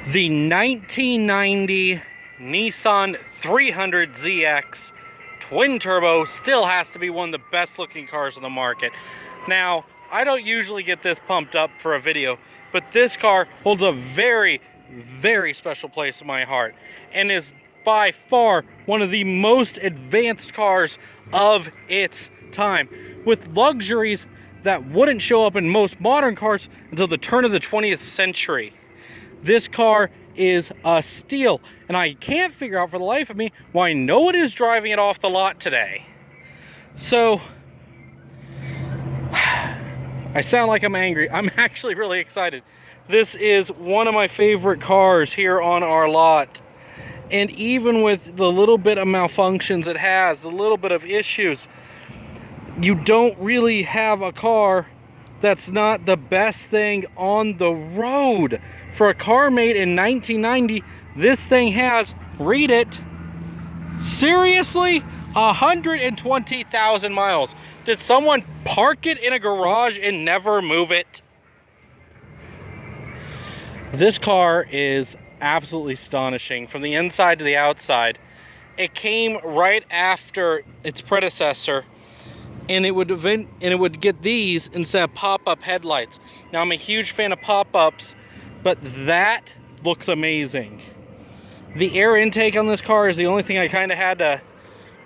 The 1990 Nissan 300ZX twin turbo still has to be one of the best looking cars on the market. Now, I don't usually get this pumped up for a video, but this car holds a very, very special place in my heart and is by far one of the most advanced cars of its time, with luxuries that wouldn't show up in most modern cars until the turn of the 20th century. This car is a steal, and I can't figure out for the life of me why no one is driving it off the lot today. So, I sound like I'm angry. I'm actually really excited. This is one of my favorite cars here on our lot. And even with the little bit of malfunctions it has, the little bit of issues, you don't really have a car that's not the best thing on the road. For a car made in 1990, this thing has, read it, seriously, 120,000 miles. Did someone park it in a garage and never move it? This car is absolutely astonishing from the inside to the outside. It came right after its predecessor, and it would get these instead of pop-up headlights. Now, I'm a huge fan of pop-ups, but that looks amazing. The air intake on this car is the only thing I kind of had a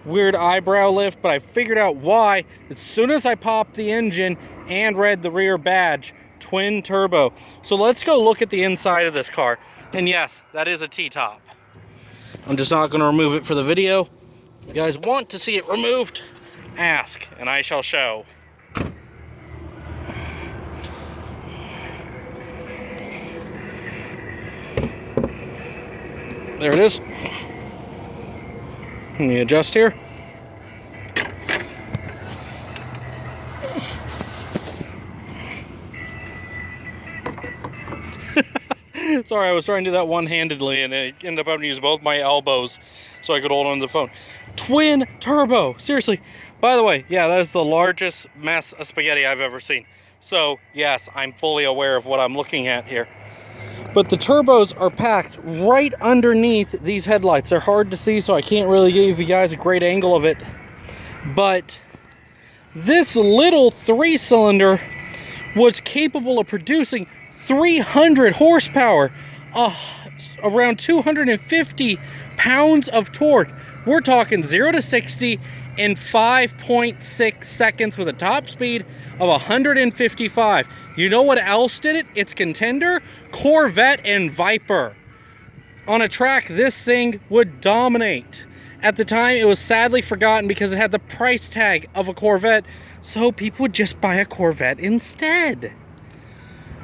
weird eyebrow lift, but I figured out why as soon as I popped the engine and read the rear badge, twin turbo. So let's go look at the inside of this car. And yes, that is a T-top. I'm just not going to remove it for the video. If you guys want to see it removed, ask, and I shall show. There it is. Let me adjust here. Sorry, I was trying to do that one-handedly, and I ended up having to use both my elbows so I could hold on to the phone. Twin turbo, seriously. By the way, yeah, that is the largest mess of spaghetti I've ever seen. So, yes, I'm fully aware of what I'm looking at here. But the turbos are packed right underneath these headlights. They're hard to see, so I can't really give you guys a great angle of it. But this little 3-cylinder was capable of producing 300 horsepower, around 250 pounds of torque. We're talking 0 to 60 in 5.6 seconds with a top speed of 155. You know what else did it? Its contender, Corvette and Viper. On a track this thing would dominate. At the time, it was sadly forgotten because it had the price tag of a Corvette, so people would just buy a Corvette instead.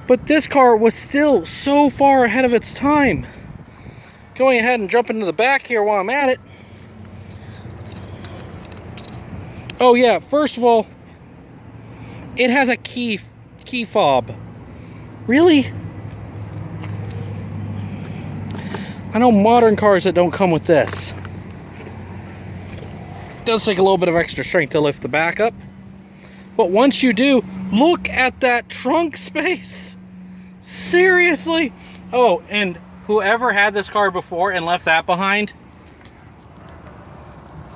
But this car was still so far ahead of its time. Going ahead and jumping into the back here while I'm at it. Oh yeah, first of all, it has a key fob. Really? I know modern cars that don't come with this. It does take a little bit of extra strength to lift the back up. But once you do, look at that trunk space. Seriously? Oh, and whoever had this car before and left that behind,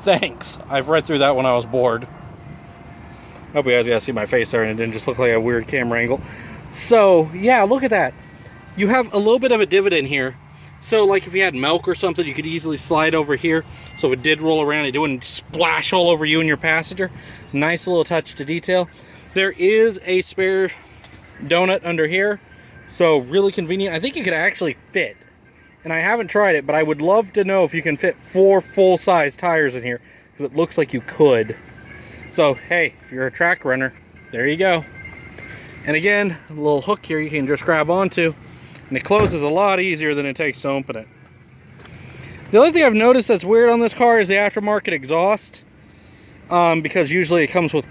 thanks. I've read through that when I was bored. Hope you guys got to see my face there and it didn't just look like a weird camera angle. So, yeah, look at that. You have a little bit of a divot in here. So, like if you had milk or something, you could easily slide over here. So if it did roll around, it wouldn't splash all over you and your passenger. Nice little touch to detail. There is a spare donut under here. So, really convenient. I think it could actually fit. And I haven't tried it, but I would love to know if you can fit 4 full-size tires in here, because it looks like you could. So, hey, if you're a track runner, there you go. And again, a little hook here you can just grab onto, and it closes a lot easier than it takes to open it. The other thing I've noticed that's weird on this car is the aftermarket exhaust, because usually it comes with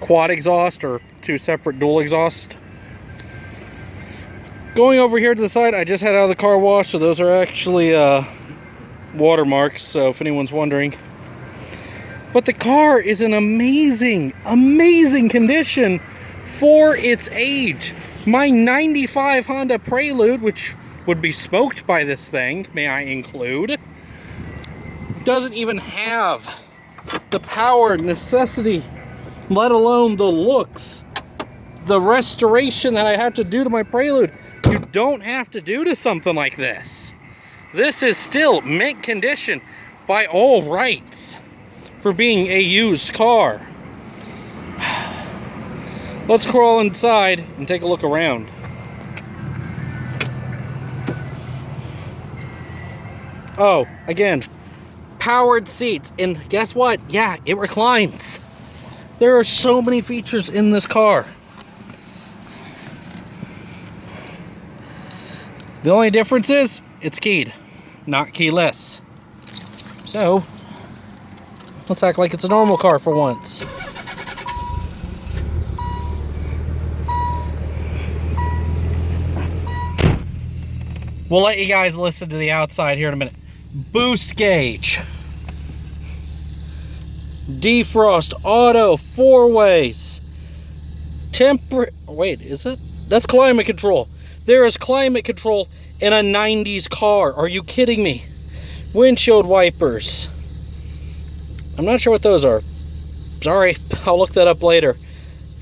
quad exhaust, or 2 separate dual exhaust. Going over here to the side, I just had out of the car wash, so those are actually watermarks, so if anyone's wondering. But the car is in amazing, amazing condition for its age. My 95 Honda Prelude, which would be smoked by this thing, may I include, doesn't even have the power necessity, let alone the looks, the restoration that I have to do to my Prelude. You don't have to do to something like this. This is still mint condition by all rights for being a used car. Let's crawl inside and take a look around. Oh, again, powered seats, and guess what? Yeah, it reclines. There are so many features in this car. The only difference is it's keyed, not keyless. So let's act like it's a normal car for once. We'll let you guys listen to the outside here in a minute. Boost gauge, defrost, auto, 4-ways, wait, is it? That's climate control. There is climate control in a 90s car. Are you kidding me? Windshield wipers. I'm not sure what those are. Sorry, I'll look that up later.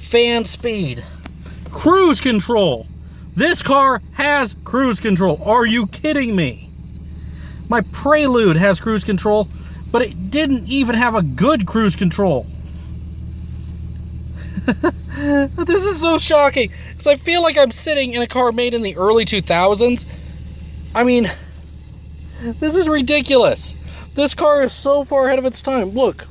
Fan speed. Cruise control. This car has cruise control. Are you kidding me? My Prelude has cruise control, but it didn't even have a good cruise control. This is so shocking, because I feel like I'm sitting in a car made in the early 2000s. I mean, this is ridiculous. This car is so far ahead of its time. Look,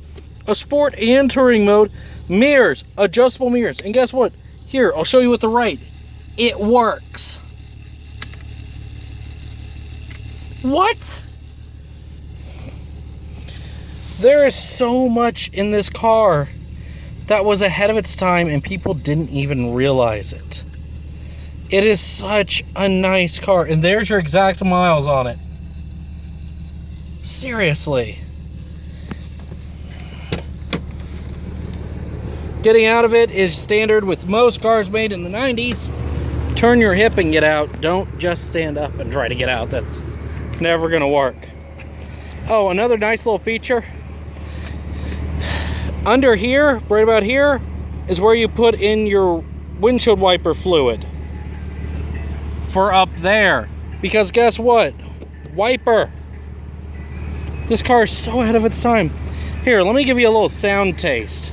a sport and touring mode, mirrors, adjustable mirrors, and guess what? Here, I'll show you with the right. It works. What? There is so much in this car that was ahead of its time and people didn't even realize it. It is such a nice car, and there's your exact miles on it. Seriously. Getting out of it is standard with most cars made in the 90s. Turn your hip and get out. Don't just stand up and try to get out. That's never gonna work. Oh, another nice little feature. Under here, right about here, is where you put in your windshield wiper fluid. For up there. Because guess what? Wiper. This car is so ahead of its time. Here, let me give you a little sound taste.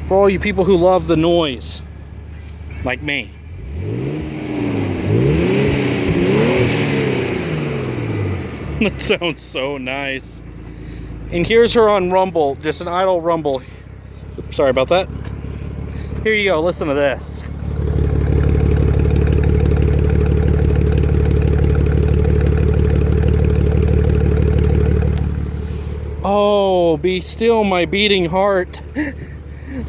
For all you people who love the noise. Like me. That sounds so nice. And here's her on rumble, just an idle rumble. Oops, sorry about that. Here you go, listen to this. Oh, be still my beating heart.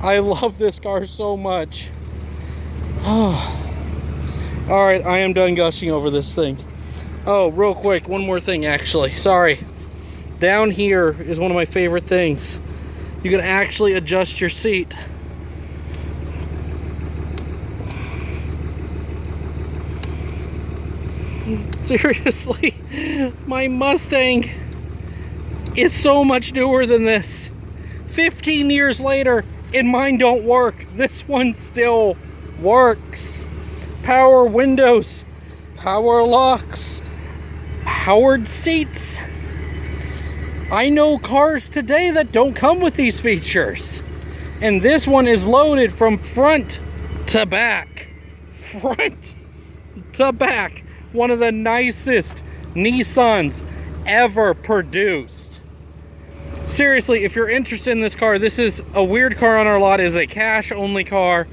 I love this car so much. Oh. All right, I am done gushing over this thing. Oh, real quick, one more thing actually, sorry. Down here is one of my favorite things. You can actually adjust your seat. Seriously, my Mustang is so much newer than this. 15 years later, and mine don't work. This one still works. Power windows, power locks, powered seats. I know cars today that don't come with these features. And this one is loaded from front to back. Front to back. One of the nicest Nissans ever produced. Seriously, if you're interested in this car, this is a weird car on our lot. It is a cash only car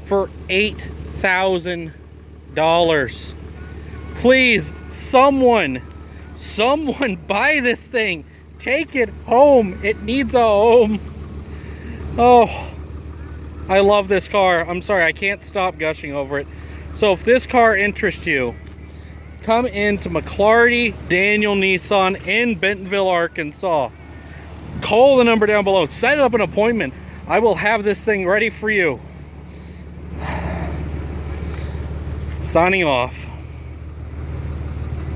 for $8,000. Please, someone buy this thing. Take it home. It needs a home. Oh, I love this car. I'm sorry, I can't stop gushing over it. So if this car interests you, come into McClarty Daniel Nissan in Bentonville, Arkansas. Call the number down below. Set up an appointment. I will have this thing ready for you. signing off.